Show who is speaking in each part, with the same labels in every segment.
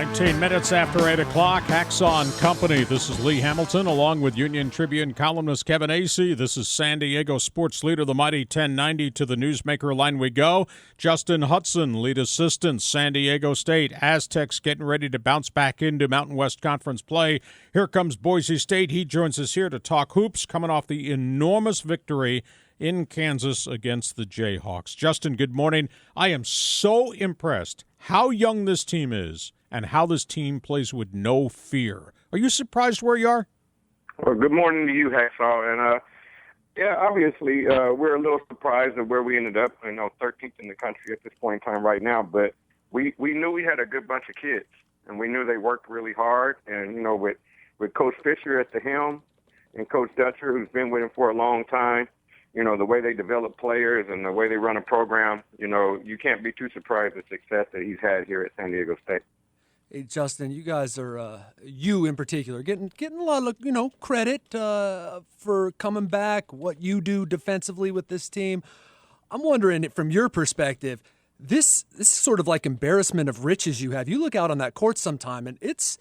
Speaker 1: 19 minutes after 8 o'clock, Hacks on Company. This is Lee Hamilton, along with Union Tribune columnist Kevin Acee. This is San Diego sports leader, the mighty 1090. To the newsmaker line we go. Justin Hutson, lead assistant, San Diego State. Aztecs getting ready to bounce back into Mountain West Conference play. Here comes Boise State. He joins us here to talk hoops, coming off the enormous victory in Kansas against the Jayhawks. Justin, good morning. I am so impressed how young this team is and how this team plays with no fear. Are you surprised where you are?
Speaker 2: Well, good morning to you, Hacksaw. And, obviously, we're a little surprised at where we ended up, 13th in the country at this point in time right now. But we knew we had a good bunch of kids, and we knew they worked really hard. And, with Coach Fisher at the helm and Coach Dutcher, who's been with him for a long time, the way they develop players and the way they run a program, you can't be too surprised at the success that he's had here at San Diego State.
Speaker 3: Hey, Justin, you guys are, you in particular, getting a lot of, credit for coming back, what you do defensively with this team. I'm wondering, from your perspective, this is sort of like embarrassment of riches you have. You look out on that court sometime, and it's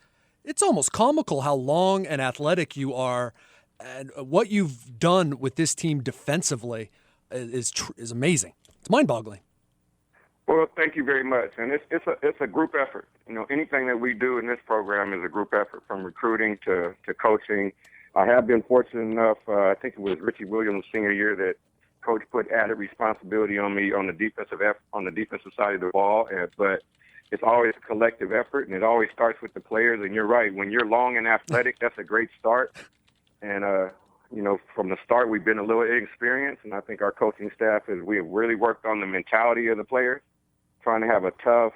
Speaker 3: almost comical how long and athletic you are. And what you've done with this team defensively is amazing. It's mind-boggling.
Speaker 2: Well, thank you very much. And it's a group effort. Anything that we do in this program is a group effort, from recruiting to coaching. I have been fortunate enough. I think it was Richie Williams' senior year that Coach put added responsibility on me on the defensive side of the ball. But it's always a collective effort, and it always starts with the players. And you're right. When you're long and athletic, that's a great start. And, from the start, we've been a little inexperienced, and I think our coaching staff we have really worked on the mentality of the players, trying to have a tough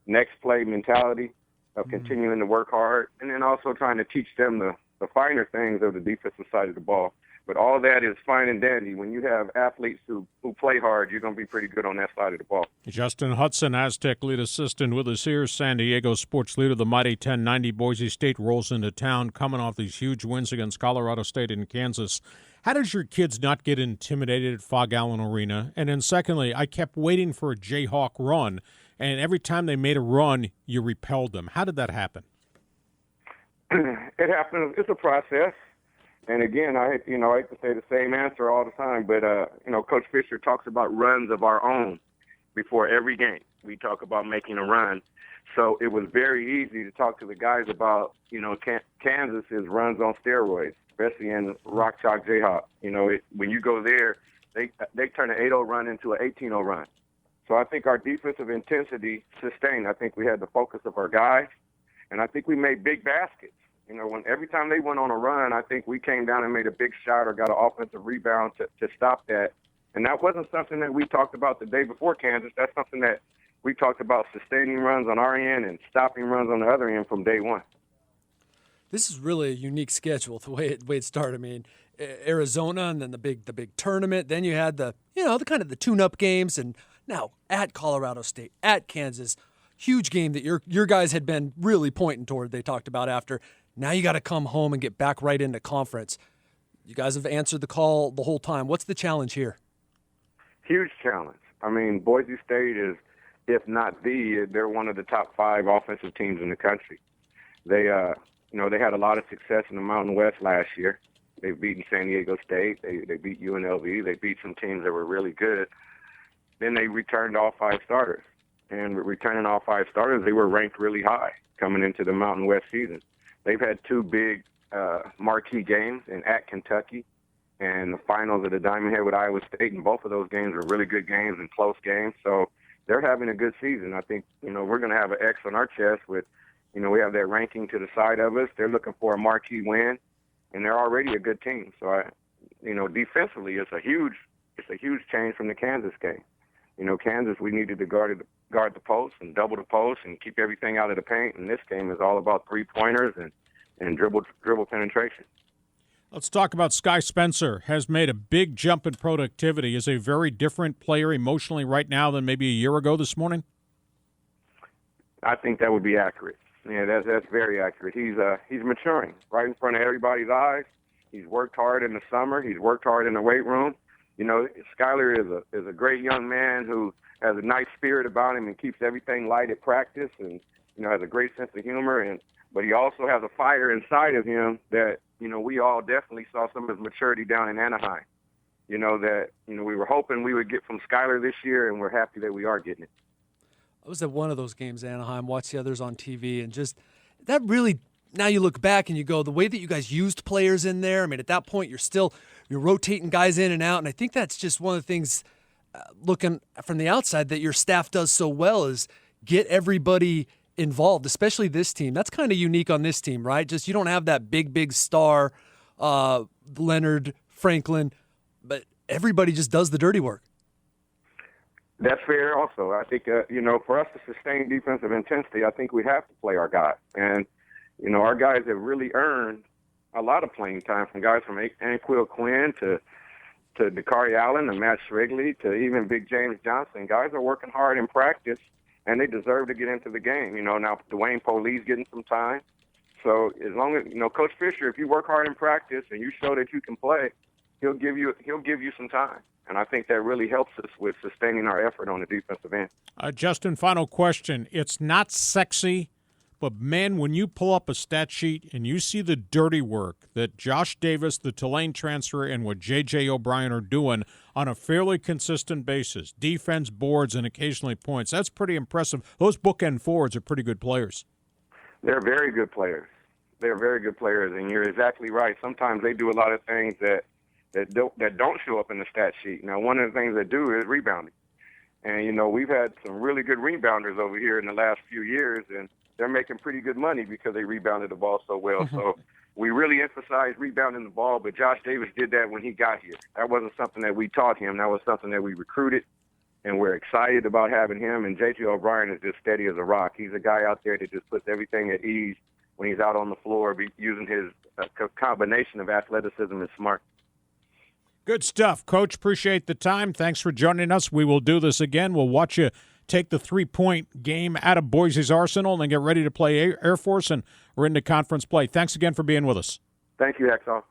Speaker 2: next play mentality of continuing to work hard, and then also trying to teach them the finer things of the defensive side of the ball. But all that is fine and dandy. When you have athletes who play hard, you're going to be pretty good on that side of the ball.
Speaker 1: Justin Hutson, Aztec lead assistant, with us here. San Diego sports leader, the mighty 1090. Boise State rolls into town, coming off these huge wins against Colorado State and Kansas. How does your kids not get intimidated at Fog Allen Arena? And then secondly, I kept waiting for a Jayhawk run, and every time they made a run, you repelled them. How did that happen?
Speaker 2: It happens. It's a process. And again, I hate to say the same answer all the time, but Coach Fisher talks about runs of our own before every game. We talk about making a run. So it was very easy to talk to the guys about, Kansas is runs on steroids, especially in Rock Chalk Jayhawk. When you go there, they turn an 8-0 run into an 18-0 run. So I think our defensive intensity sustained. I think we had the focus of our guys, and I think we made big baskets. When every time they went on a run, I think we came down and made a big shot or got an offensive rebound to stop that. And that wasn't something that we talked about the day before Kansas. That's something that we talked about, sustaining runs on our end and stopping runs on the other end from day one.
Speaker 3: This is really a unique schedule, the way it started. I mean, Arizona and then the big tournament. Then you had the kind of the tune-up games, and now at Colorado State, at Kansas. Huge game that your guys had been really pointing toward, they talked about after. Now you got to come home and get back right into conference. You guys have answered the call the whole time. What's the challenge here? Huge
Speaker 2: challenge. I mean, Boise State is, if not they're one of the top 5 offensive teams in the country. They had a lot of success in the Mountain West last year. They've beaten San Diego State. They beat UNLV. They beat some teams that were really good. Then they returned all 5 starters. And returning all 5 starters, they were ranked really high coming into the Mountain West season. They've had 2 big marquee games at Kentucky and the finals of the Diamond Head with Iowa State, and both of those games were really good games and close games. So they're having a good season. I think, we're going to have an X on our chest with, we have that ranking to the side of us. They're looking for a marquee win, and they're already a good team. So, defensively, it's a huge change from the Kansas game. Kansas, we needed to guard the post and double the post and keep everything out of the paint. And this game is all about three-pointers and dribble penetration.
Speaker 1: Let's talk about Sky Spencer. Has made a big jump in productivity. Is a very different player emotionally right now than maybe a year ago this morning?
Speaker 2: I think that would be accurate. Yeah, that's very accurate. He's maturing right in front of everybody's eyes. He's worked hard in the summer. He's worked hard in the weight room. Skyler is a great young man who has a nice spirit about him and keeps everything light at practice. And, has a great sense of humor, but he also has a fire inside of him that, we all definitely saw some of his maturity down in Anaheim. That we were hoping we would get from Skyler this year, and we're happy that we are getting it.
Speaker 3: I was at one of those games, Anaheim, watched the others on TV, and just that really, now you look back and you go, the way that you guys used players in there, I mean, at that point you're rotating guys in and out, and I think that's just one of the things, looking from the outside, that your staff does so well is get everybody involved, especially this team. That's kind of unique on this team, right? Just you don't have that big star, Leonard, Franklin, but everybody just does the dirty work.
Speaker 2: That's fair also. I think, for us to sustain defensive intensity, I think we have to play our guys. And, our guys have really earned a lot of playing time, from guys from Anquil Quinn to Dakari Allen and Matt Shrigley to even Big James Johnson. Guys are working hard in practice, and they deserve to get into the game. Now Dwayne Poli's getting some time. So as long as, Coach Fisher, if you work hard in practice and you show that you can play, he'll give you some time. And I think that really helps us with sustaining our effort on the defensive end.
Speaker 1: Justin, final question. It's not sexy, but, man, when you pull up a stat sheet and you see the dirty work that Josh Davis, the Tulane transfer, and what J.J. O'Brien are doing on a fairly consistent basis, defense, boards, and occasionally points, that's pretty impressive. Those bookend forwards are pretty good players.
Speaker 2: They're very good players. They're very good players, and you're exactly right. Sometimes they do a lot of things that don't show up in the stat sheet. Now, one of the things they do is rebounding. And, we've had some really good rebounders over here in the last few years, and they're making pretty good money because they rebounded the ball so well. So we really emphasize rebounding the ball, but Josh Davis did that when he got here. That wasn't something that we taught him. That was something that we recruited, and we're excited about having him. And J.J. O'Brien is just steady as a rock. He's a guy out there that just puts everything at ease when he's out on the floor, using his combination of athleticism and smart.
Speaker 1: Good stuff, Coach. Appreciate the time. Thanks for joining us. We will do this again. We'll watch you take the 3-point game out of Boise's arsenal and get ready to play Air Force, and we're into conference play. Thanks again for being with us.
Speaker 2: Thank you, Hacksaw.